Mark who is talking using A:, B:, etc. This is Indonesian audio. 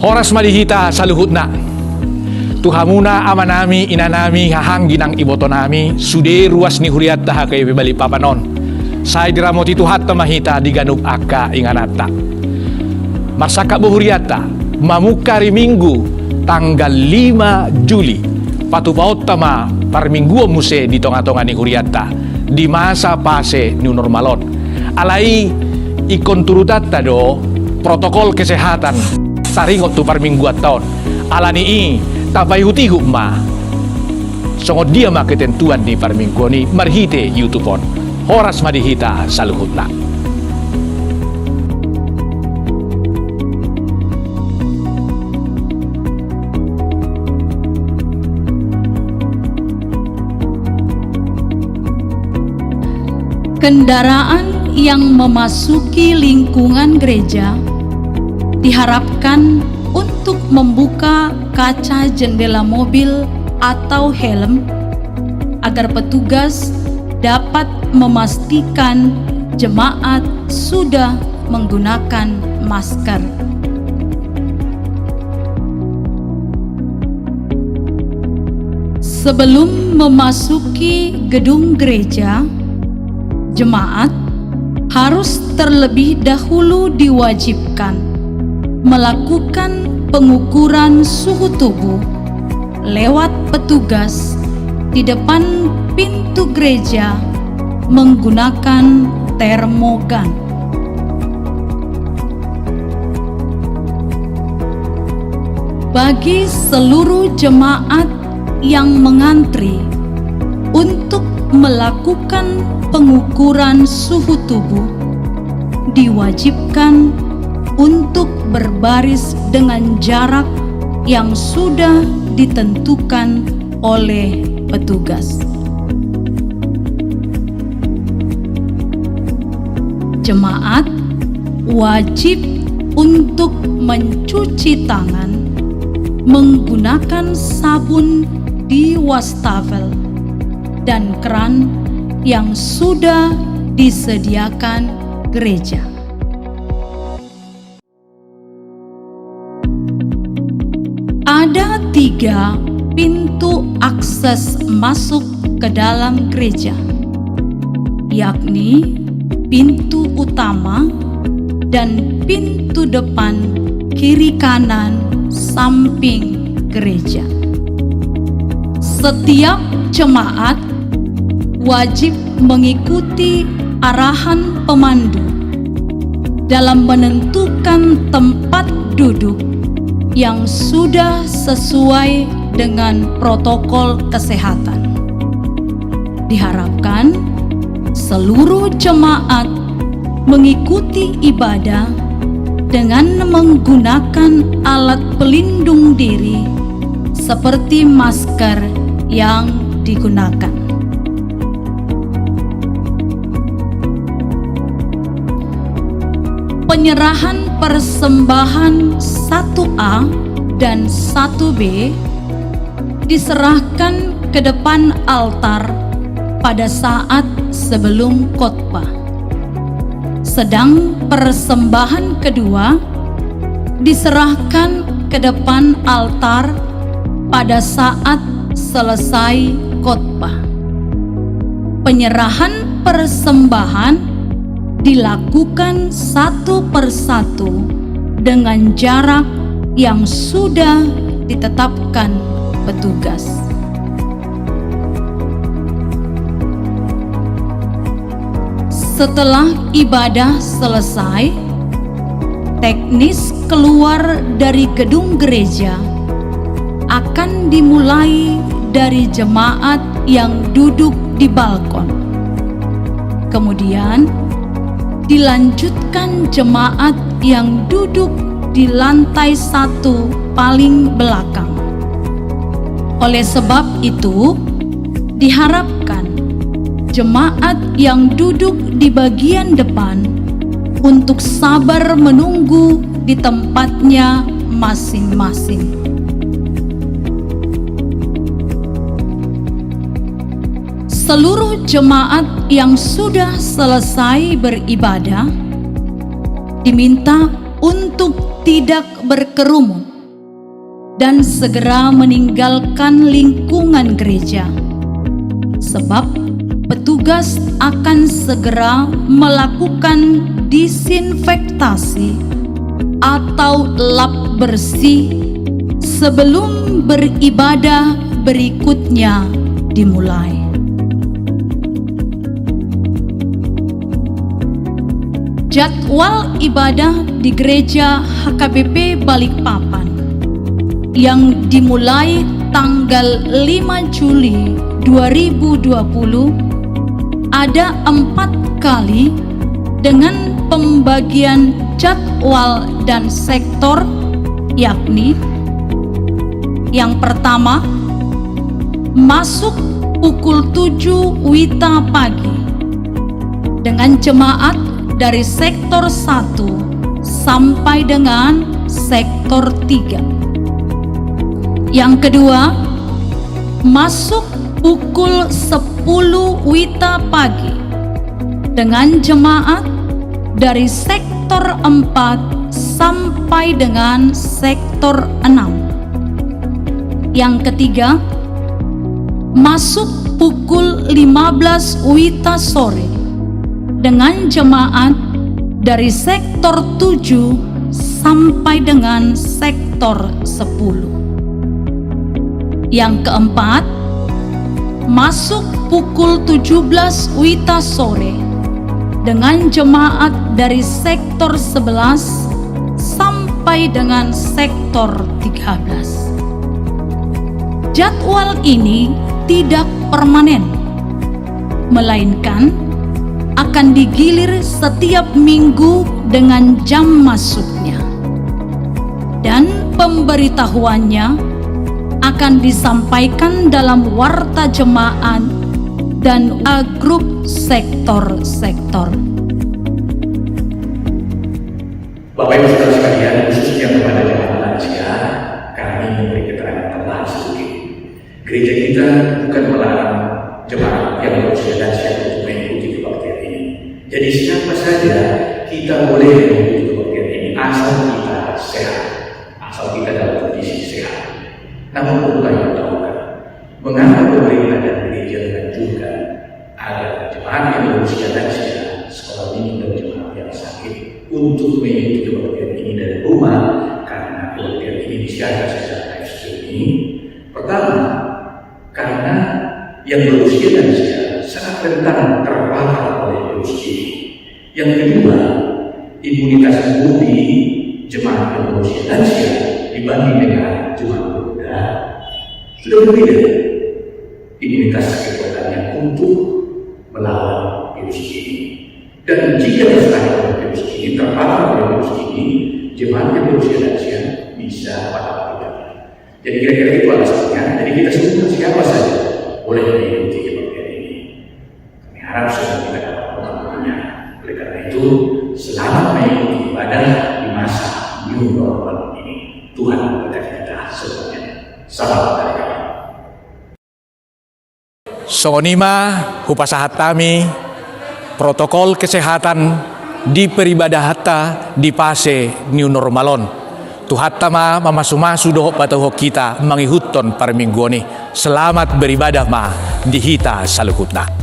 A: Horas madihita saluhutna. Tuhamuna amanami inanami hahang ginang iboto nami sude ruas ni huriat taha kay bali papanon. Say diramot itu hatta mahita diganug akka inganata. Marsaka buhuriata mamukari minggu tanggal 5 Juli. Patupaut tama parminggu muse di tonga-tonga ni huriata di masa pase new normalon. Alai ikon turutata do protokol kesehatan saringot tu parminggu at taon. Alani i tapayuti hukma. Songod dia ma ketentuan ni parminggu ni marhite YouTubeon. Horas madihita saluhutna.
B: Kendaraan yang memasuki lingkungan gereja diharapkan untuk membuka kaca jendela mobil atau helm agar petugas dapat memastikan jemaat sudah menggunakan masker. Sebelum memasuki gedung gereja, jemaat harus terlebih dahulu diwajibkan melakukan pengukuran suhu tubuh lewat petugas di depan pintu gereja menggunakan termogan. Bagi seluruh jemaat yang mengantri untuk melakukan pengukuran suhu tubuh, diwajibkan untuk berbaris dengan jarak yang sudah ditentukan oleh petugas. Jemaat wajib untuk mencuci tangan menggunakan sabun di wastafel dan keran yang sudah disediakan gereja. Ada 3 pintu akses masuk ke dalam gereja, yakni pintu utama dan pintu depan kiri kanan samping gereja. Setiap jemaat wajib mengikuti arahan pemandu dalam menentukan tempat duduk yang sudah sesuai dengan protokol kesehatan. Diharapkan seluruh jemaat mengikuti ibadah dengan menggunakan alat pelindung diri seperti masker yang digunakan. Penyerahan persembahan 1A dan 1B diserahkan ke depan altar pada saat sebelum khotbah. Sedang persembahan kedua diserahkan ke depan altar pada saat selesai khotbah. Penyerahan persembahan dilakukan satu persatu dengan jarak yang sudah ditetapkan petugas. Setelah ibadah selesai, teknis keluar dari gedung gereja akan dimulai dari jemaat yang duduk di balkon. Kemudian dilanjutkan jemaat yang duduk di lantai 1 paling belakang. Oleh sebab itu, diharapkan jemaat yang duduk di bagian depan untuk sabar menunggu di tempatnya masing-masing. Seluruh jemaat yang sudah selesai beribadah diminta untuk tidak berkerumun dan segera meninggalkan lingkungan gereja, sebab petugas akan segera melakukan disinfektasi atau lap bersih sebelum beribadah berikutnya dimulai. Jadwal ibadah di Gereja HKBP Balikpapan yang dimulai tanggal 5 Juli 2020 ada 4 kali dengan pembagian jadwal dan sektor, yakni yang pertama, masuk pukul 7 WITA pagi dengan jemaat dari sektor 1 sampai dengan sektor 3. Yang kedua, masuk pukul 10 WITA pagi dengan jemaat dari sektor 4 sampai dengan sektor 6. Yang ketiga, masuk pukul 15 WITA sore dengan jemaat dari sektor 7 sampai dengan sektor 10. Yang keempat, masuk pukul 17 WITA sore dengan jemaat dari sektor 11 sampai dengan sektor 13. Jadwal ini tidak permanen, melainkan akan digilir setiap minggu dengan jam masuknya, dan pemberitahuannya akan disampaikan dalam warta jemaat dan grup sektor-sektor.
A: Bapak Ibu Saudara sekalian, khususnya kepada jemaat lansia, kami memberi keterangan tambahan sedikit. Gereja kita bukan melarang jemaat yang berusia lansia untuk mengikuti kebaktian ini. Jadi siapa saja kita boleh mengikuti kebaktian ini asal kita sehat, asal kita dalam kondisi sehat. Namun perlu kami tahukan, mengapa pemerintah dan gereja menganjurkan agar jemaat yang berusia lansia, sekolah minggu dan jemaat yang sakit untuk mengikuti kebaktian ini dari rumah, karena kebaktian ini disiarkan secara live streaming. Pertama, karena yang berusia lansia sangat rentan terpapar oleh virus ini. Yang kedua, imunitas tubuh di jemaat yang berusia lansia dibanding dengan jemaat muda sudah berbeda. Imunitas kekuatannya untuk melawan virus ini. Dan jika virus ini terpapar oleh virus ini, jemaat yang berusia lansia bisa patah. Jadi kira-kira itu alasannya. Jadi kita semua siapa saja boleh mengikuti kebaktian ini. Kami harap semua kita dapat mengampuninya. Oleh karena itu, selamat mengikuti ibadah di masa new normal ini. Tuhan memberkati kita semuanya. Salam dari kami. Songonima hupasahat kami protokol kesehatan di peribadahata di fase new normalon. Tuhattama mamasumasu doho patuho kita mangihutton parmingguoni. Selamat beribadah ma dihita saluhutna.